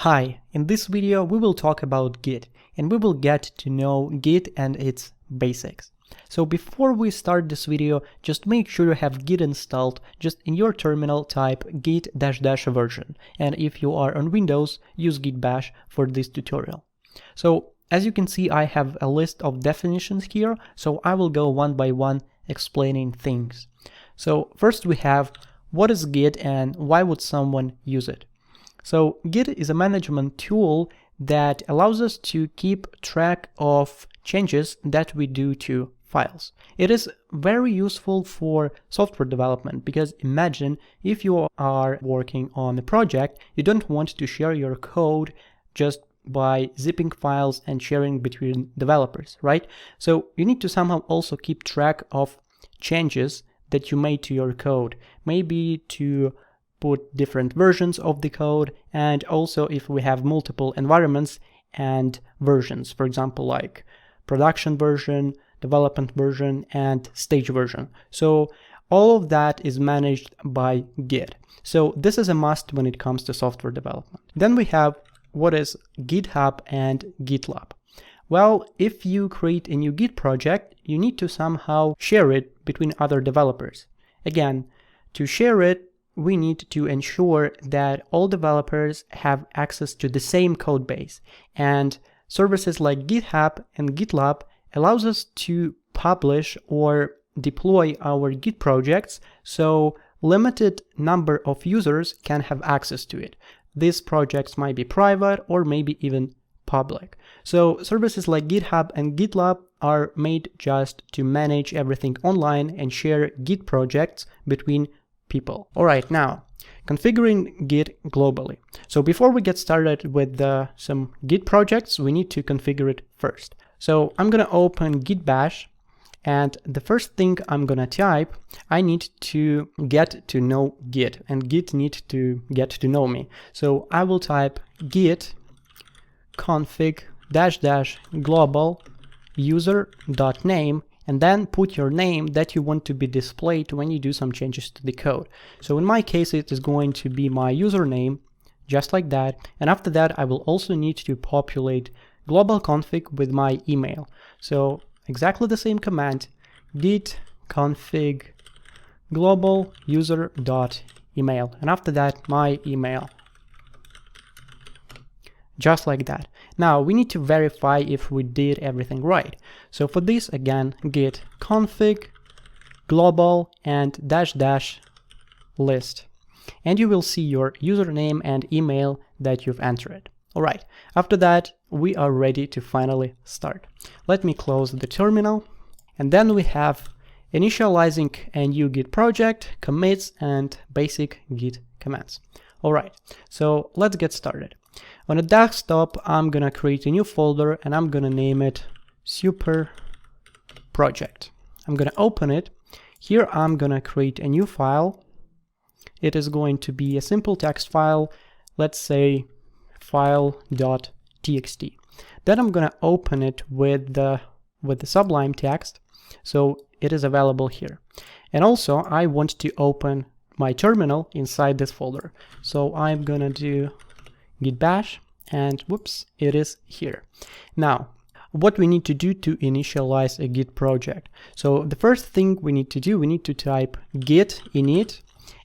Hi, in this video we will talk about Git and we will get to know Git and its basics. So before we start this video, just make sure you have Git installed. Just in your terminal type git -- version, and if you are on Windows, use git bash for this tutorial. So as you can see, I have a list of definitions here, so I will go one by one explaining things. So first we have what is Git and why would someone use it. So Git is a management tool that allows us to keep track of changes that we do to files. It is very useful for software development because imagine if you are working on a project, you don't want to share your code just by zipping files and sharing between developers, right? So you need to somehow also keep track of changes that you made to your code, maybe to put different versions of the code, and also if we have multiple environments and versions, for example, like production version, development version, and stage version. So all of that is managed by Git. So this is a must when it comes to software development. Then we have what is GitHub and GitLab. Well, if you create a new Git project, you need to somehow share it between other developers. Again, to share it, we need to ensure that all developers have access to the same code base, and services like GitHub and GitLab allows us to publish or deploy our Git projects so limited number of users can have access to it. These projects might be private or maybe even public. So services like GitHub and GitLab are made just to manage everything online and share Git projects between people. All right, now configuring Git globally. So before we get started with some Git projects, we need to configure it first. So I'm gonna open git bash, and the first thing I'm gonna type, I need to get to know Git, and Git needs to get to know me. So I will type git config -- global user.name, and then put your name that you want to be displayed when you do some changes to the code. So in my case, it is going to be my username, just like that. And after that, I will also need to populate global config with my email. So exactly the same command, git config global user.email. And after that, my email. Just like that. Now we need to verify if we did everything right. So for this, again, git config global and -- list. And you will see your username and email that you've entered. All right, after that, we are ready to finally start. Let me close the terminal. And then we have initializing a new Git project, commits, and basic Git commands. All right, so let's get started. On a desktop, I'm gonna create a new folder and I'm gonna name it super project. I'm gonna open it. Here I'm gonna create a new file. It is going to be a simple text file, let's say file.txt. Then I'm gonna open it with the Sublime Text, so it is available here. And also I want to open my terminal inside this folder. So I'm gonna do git bash, and whoops, it is here. Now, what we need to do to initialize a Git project. So the first thing we need to do, we need to type git init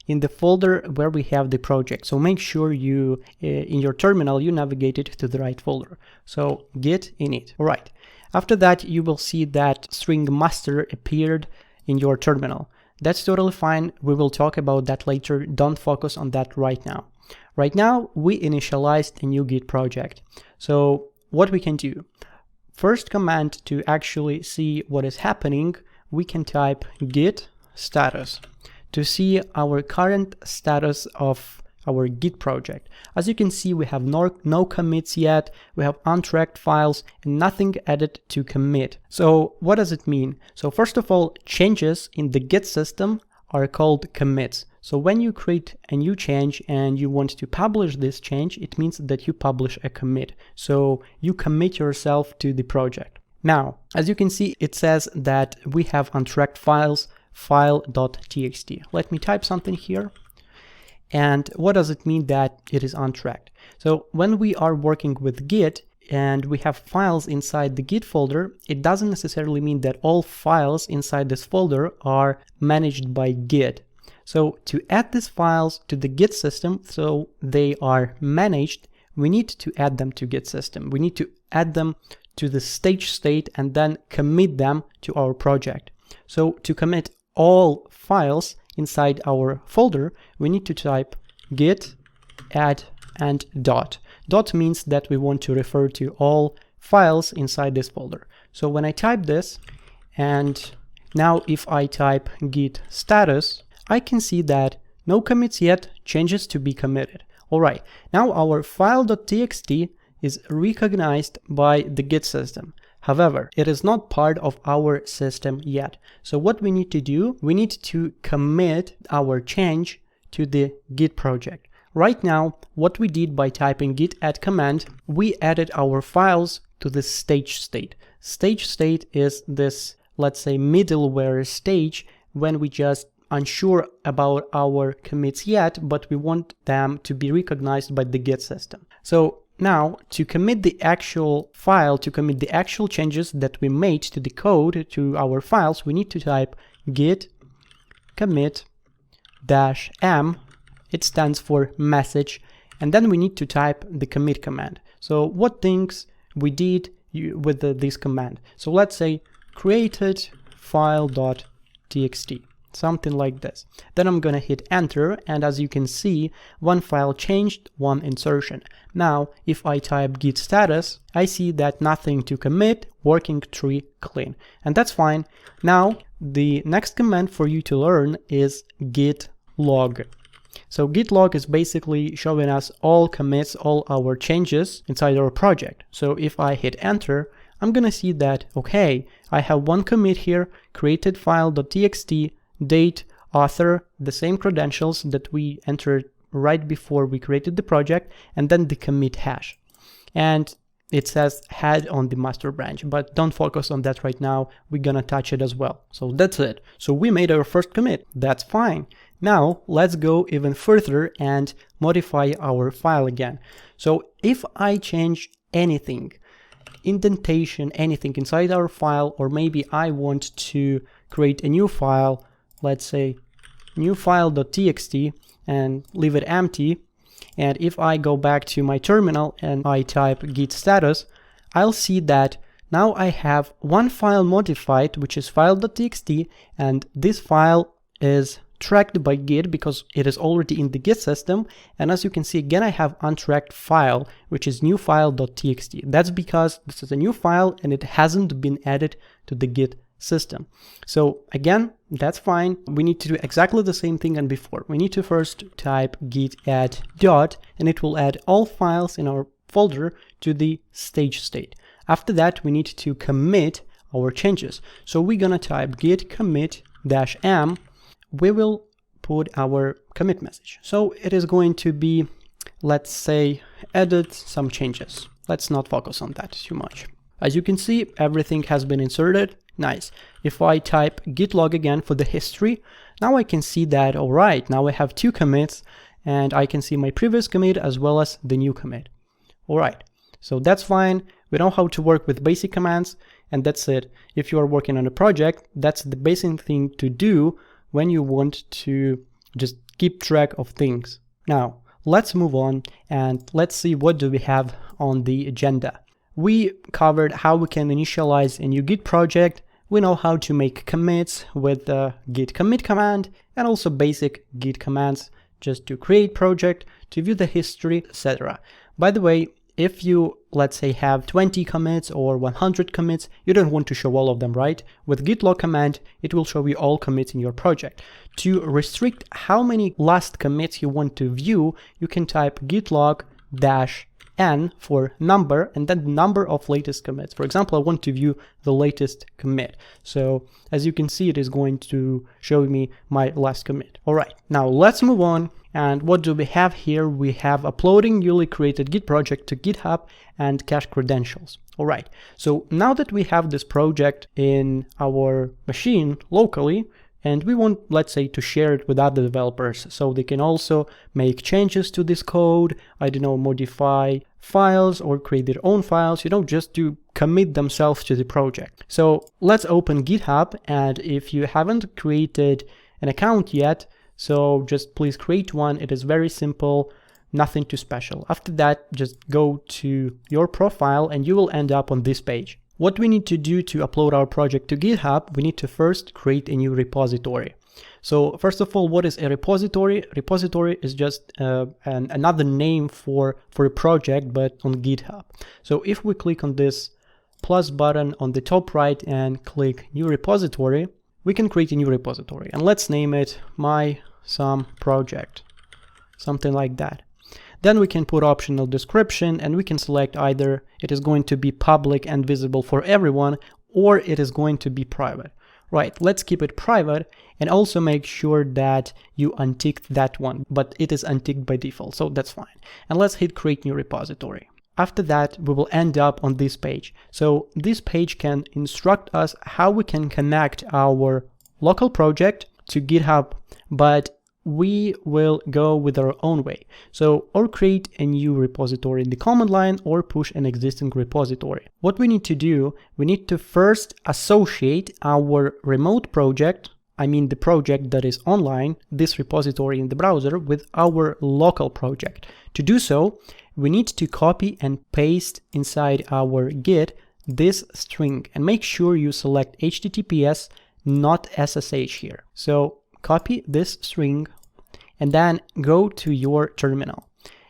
in the folder where we have the project. So make sure you, in your terminal, you navigated to the right folder. So git init. All right. After that, you will see that string master appeared in your terminal. That's totally fine. We will talk about that later. Don't focus on that right now. Right now, we initialized a new Git project. So what we can do, first command to actually see what is happening, we can type git status to see our current status of our Git project. As you can see, we have no commits yet, we have untracked files, and nothing added to commit. So what does it mean? So first of all, changes in the Git system are called commits. So when you create a new change and you want to publish this change, it means that you publish a commit. So you commit yourself to the project. Now, as you can see, it says that we have untracked files, file.txt. Let me type something here. And what does it mean that it is untracked? So when we are working with Git and we have files inside the Git folder, it doesn't necessarily mean that all files inside this folder are managed by Git. So to add these files to the Git system so they are managed, we need to add them to Git system. We need to add them to the stage state and then commit them to our project. So to commit all files inside our folder, we need to type git add and dot. Dot means that we want to refer to all files inside this folder. So when I type this, and now if I type git status, I can see that no commits yet, changes to be committed. All right, now our file.txt is recognized by the Git system. However, it is not part of our system yet. So what we need to do, we need to commit our change to the Git project. Right now, what we did by typing git add command, we added our files to the stage state. Stage state is this, let's say, middleware stage when we just unsure about our commits yet, but we want them to be recognized by the Git system. So now to commit the actual file, to commit the actual changes that we made to the code to our files, we need to type git commit -m. It stands for message, and then we need to type the commit command. So what things we did with this command? So let's say created file.txt, something like this. Then I'm gonna hit enter, and as you can see, one file changed, one insertion. Now if I type git status, I see that nothing to commit, working tree clean, and that's fine. Now the next command for you to learn is git log. So git log is basically showing us all commits, all our changes inside our project. So if I hit enter, I'm gonna see that, okay, I have one commit here, created file.txt, date, author, the same credentials that we entered right before we created the project, and then the commit hash. And it says head on the master branch, but don't focus on that right now. We're gonna touch it as well. So that's it. So we made our first commit. That's fine. Now let's go even further and modify our file again. So if I change anything, indentation, anything inside our file, or maybe I want to create a new file, let's say new file.txt, and leave it empty, and if I go back to my terminal and I type git status, I'll see that now I have one file modified, which is file.txt, and this file is tracked by Git because it is already in the Git system. And as you can see, again, I have untracked file, which is new file.txt. That's because this is a new file and it hasn't been added to the Git system. So again, that's fine. We need to do exactly the same thing as before. We need to first type git add dot, and it will add all files in our folder to the stage state. After that, we need to commit our changes. So we're gonna type git commit -m. We will put our commit message. So it is going to be, let's say, edit some changes. Let's not focus on that too much. As you can see, everything has been inserted. Nice. If I type git log again for the history, now I can see that, all right, now I have two commits, and I can see my previous commit as well as the new commit. All right, so that's fine. We know how to work with basic commands, and that's it. If you are working on a project, that's the basic thing to do when you want to just keep track of things. Now, let's move on and let's see what do we have on the agenda. We covered how we can initialize a new Git project. We know how to make commits with the git commit command, and also basic Git commands just to create project, to view the history, etc. By the way, if you, let's say, have 20 commits or 100 commits, you don't want to show all of them, right? With git log command, it will show you all commits in your project. To restrict how many last commits you want to view, you can type git log -n for number, and then the number of latest commits. For example, I want to view the latest commit. So as you can see, it is going to show me my last commit. All right, now let's move on. And what do we have here? We have uploading newly created Git project to GitHub and cache credentials. All right, so now that we have this project in our machine locally, and we want, let's say, to share it with other developers so they can also make changes to this code, I don't know, modify files or create their own files, you know, just to commit themselves to the project. So let's open GitHub, and if you haven't created an account yet, so just please create one. It is very simple, nothing too special. After that, just go to your profile and you will end up on this page. What we need to do to upload our project to GitHub, we need to first create a new repository. So first of all, what is a repository? Repository is just another name for a project, but on GitHub. So if we click on this plus button on the top right and click new repository, we can create a new repository, and let's name it my some project, something like that. Then we can put optional description, and we can select either it is going to be public and visible for everyone, or it is going to be private. Right, let's keep it private, and also make sure that you unticked that one, but it is unticked by default, so that's fine. And let's hit create new repository. After that, we will end up on this page. So this page can instruct us how we can connect our local project to GitHub, but we will go with our own way. So, or create a new repository in the command line, or push an existing repository. What we need to do, we need to first associate our remote project, I mean the project that is online, this repository in the browser, with our local project. To do so, we need to copy and paste inside our Git this string, and make sure you select HTTPS, not SSH here. So copy this string and then go to your terminal.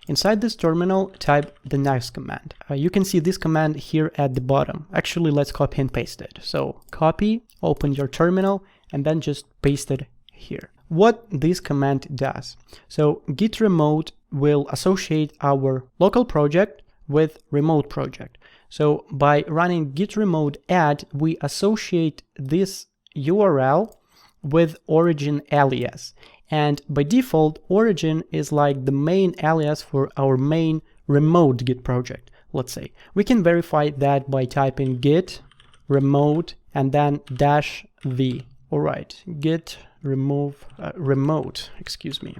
Inside this terminal, type the next command. You can see this command here at the bottom. Actually, let's copy and paste it. So copy, open your terminal, and then just paste it here. What this command does. So git remote will associate our local project with remote project. So by running git remote add, we associate this URL with origin alias. And by default, origin is like the main alias for our main remote Git project, let's say. We can verify that by typing git remote and then -v. All right, git remote, excuse me.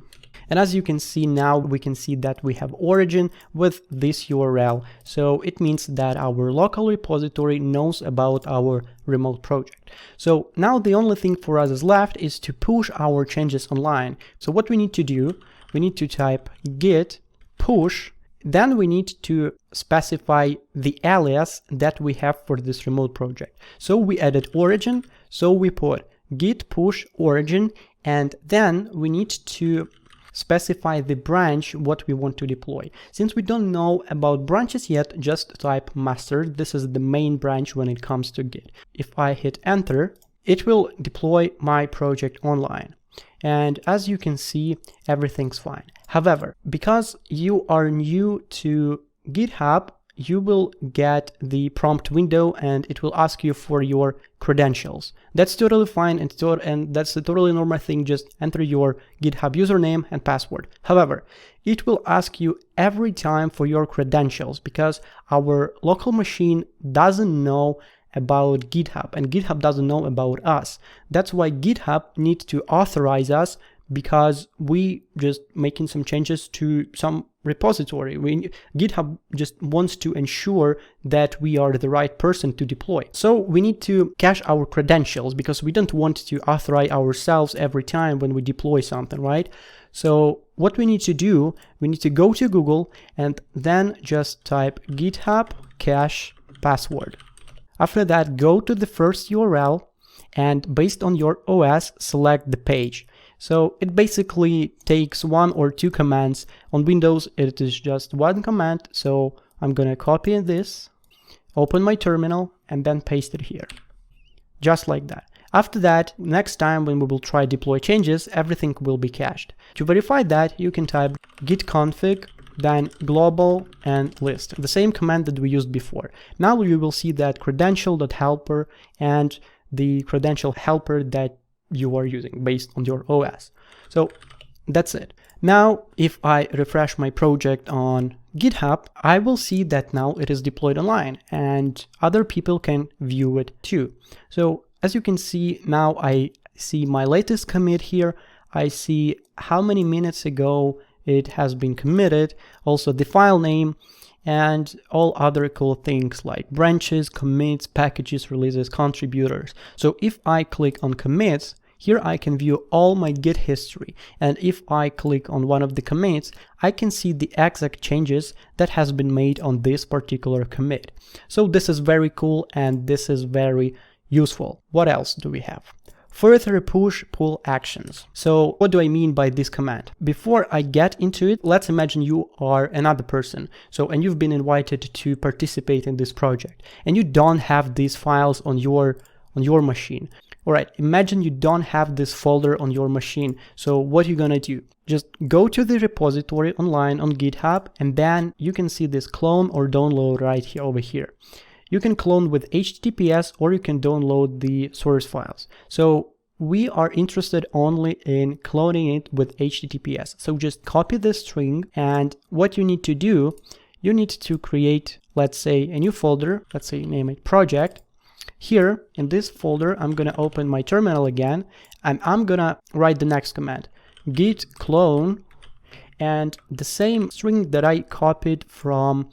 And as you can see now, we can see that we have origin with this URL. So it means that our local repository knows about our remote project. So now the only thing for us is left is to push our changes online. So what we need to do, we need to type git push, then we need to specify the alias that we have for this remote project. So we added origin, so we put git push origin, and then we need to specify the branch what we want to deploy. Since we don't know about branches yet, just type master. This is the main branch when it comes to Git. If I hit enter, it will deploy my project online. And as you can see, everything's fine. However, because you are new to GitHub, you will get the prompt window and it will ask you for your credentials. That's totally fine, and that's a totally normal thing. Just enter your GitHub username and password. However, it will ask you every time for your credentials because our local machine doesn't know about GitHub and GitHub doesn't know about us. That's why GitHub needs to authorize us, because we just making some changes to some repository. GitHub just wants to ensure that we are the right person to deploy. So we need to cache our credentials because we don't want to authorize ourselves every time when we deploy something, right? So what we need to do, we need to go to Google and then just type GitHub cache password. After that, go to the first URL and based on your OS, select the page. So it basically takes one or two commands. On Windows, it is just one command. So I'm gonna copy this, open my terminal, and then paste it here. Just like that. After that, next time when we will try deploy changes, everything will be cached. To verify that, you can type git config, then global and list, the same command that we used before. Now you will see that credential.helper and the credential helper that you are using based on your OS. So that's it. Now, if I refresh my project on GitHub, I will see that now it is deployed online and other people can view it too. So as you can see, now I see my latest commit here. I see how many minutes ago it has been committed, also the file name, and all other cool things like branches, commits, packages, releases, contributors. So if I click on commits, here I can view all my Git history, and if I click on one of the commits, I can see the exact changes that has been made on this particular commit. So this is very cool and this is very useful. What else do we have? Further push-pull actions. So what do I mean by this command? Before I get into it, let's imagine you are another person. And you've been invited to participate in this project, and you don't have these files on your machine. All right, imagine you don't have this folder on your machine. So what are you gonna do? Just go to the repository online on GitHub, and then you can see this clone or download right here over here. You can clone with HTTPS or you can download the source files. So we are interested only in cloning it with HTTPS. So just copy this string, and what you need to do, you need to create, let's say, a new folder. Let's say name it project. Here in this folder, I'm gonna open my terminal again, and I'm gonna write the next command, git clone, and the same string that I copied from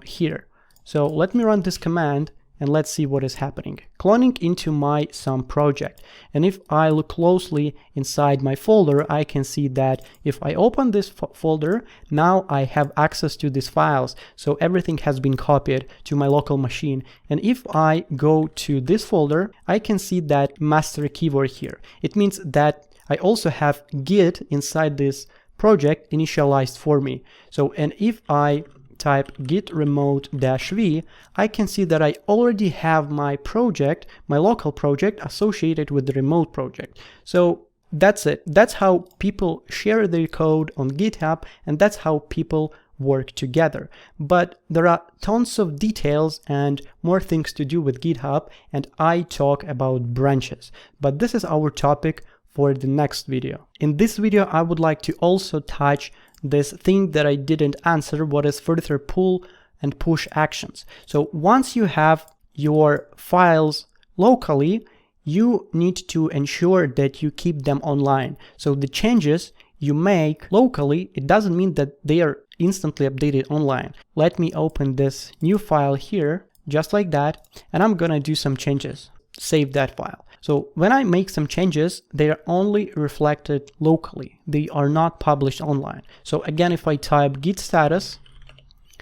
here. So let me run this command and let's see what is happening. Cloning into my some project. And if I look closely inside my folder, I can see that if I open this folder, now I have access to these files. So everything has been copied to my local machine. And if I go to this folder, I can see that master keyword here. It means that I also have Git inside this project initialized for me. So, and if I type git remote -v, I can see that I already have my project, my local project associated with the remote project. So that's it. That's how people share their code on GitHub, and that's how people work together. But there are tons of details and more things to do with GitHub, and I talk about branches. But this is our topic for the next video. In this video, I would like to also touch this thing that I didn't answer, what is further pull and push actions. So once you have your files locally, you need to ensure that you keep them online. So the changes you make locally, it doesn't mean that they are instantly updated online. Let me open this new file here, just like that, and I'm gonna do some changes. Save that file. So when I make some changes, they are only reflected locally. They are not published online. So again, if I type git status,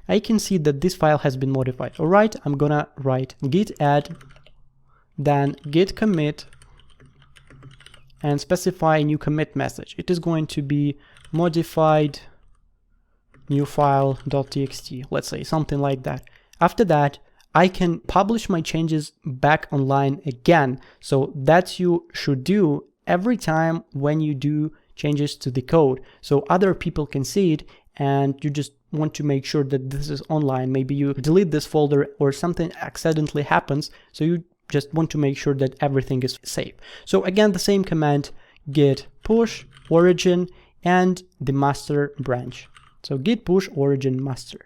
I can see that this file has been modified. All right, I'm gonna write git add, then git commit, and specify a new commit message. It is going to be modified new file.txt, let's say something like that. After that, I can publish my changes back online again. So that you should do every time when you do changes to the code, so other people can see it, and you just want to make sure that this is online. Maybe you delete this folder or something accidentally happens, so you just want to make sure that everything is safe. So again, the same command, git push origin and the master branch. So git push origin master.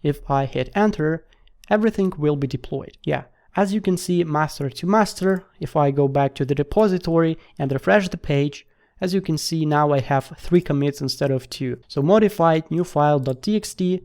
If I hit enter, everything will be deployed. Yeah, as you can see, master to master. If I go back to the repository and refresh the page, as you can see, now I have 3 commits instead of 2. So modified new file.txt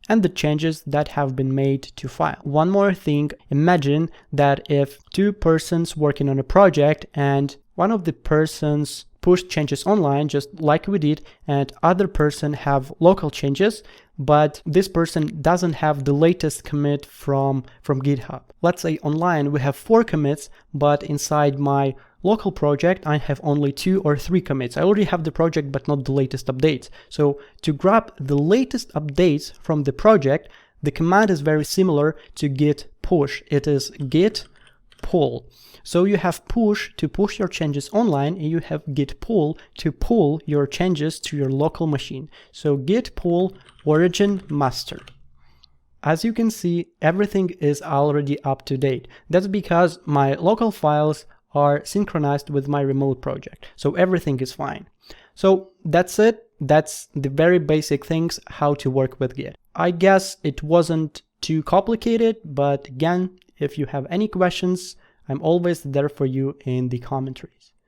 and the changes that have been made to file. One more thing, imagine that if 2 persons working on a project and one of the persons push changes online, just like we did, and other person have local changes, but this person doesn't have the latest commit from GitHub. Let's say online we have 4 commits, but inside my local project I have only 2 or 3 commits. I already have the project but not the latest updates. So to grab the latest updates from the project, the command is very similar to git push. It is git pull. So you have push to push your changes online, and you have git pull to pull your changes to your local machine. So git pull origin master. As you can see, everything is already up to date. That's because my local files are synchronized with my remote project. So everything is fine. So that's it. That's the very basic things how to work with Git. I guess it wasn't too complicated, but again, if you have any questions, I'm always there for you in the commentaries.